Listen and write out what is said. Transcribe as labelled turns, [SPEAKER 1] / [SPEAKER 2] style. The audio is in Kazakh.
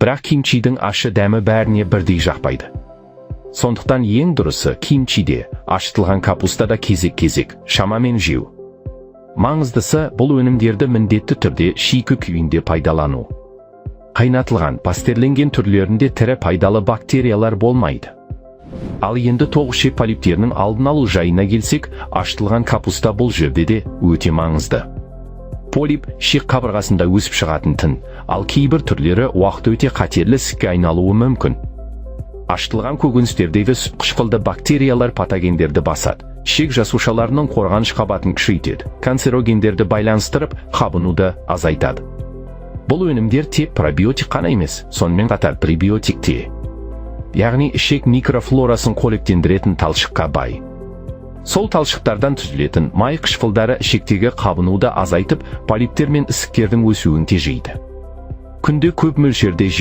[SPEAKER 1] бірақ кимчидің ащы дәмі бәріне бірдей жақпайды. Сондықтан ең дұрысы кимчиде, ашытылған капустада кезек-кезек, шамамен жеу. Маңыздысы бұл өнімдерді міндетті түрде шикі күйінде пайдалану. Қайнатылған, пастерленген түрлерінде тірі пайдалы бактериялар болмайды. Ал енді тоғышек полиптерінің алдын алу жайына келсек, ашытылған капуста бұл жерде де өте маңызды. Полип шек қабырғасында өсіп шығатын тін, ал кейбір түрлері уақыт өте қатерлі ісікке айналуы мүмкін. Ашытылған көкөністердегі сүтқышқылды бактериялар патогендерді басады, шек жасушаларының қорғаныш қабатын күшейтеді, канцерогендерді байланыстырып, қабынуды азайтады. Бұл өнімдер тек пробиотик қана емес, сонымен қатар пребиотик те. Яғни ішек микрофлорасын қоректендіретін талшыққа бай. Сол талшықтардан түзілетін май қышқылдары ішектегі қабынуды азайтып, полиптер мен ісіктердің өсуін тежейді. Күнде көп мөлшерде жеу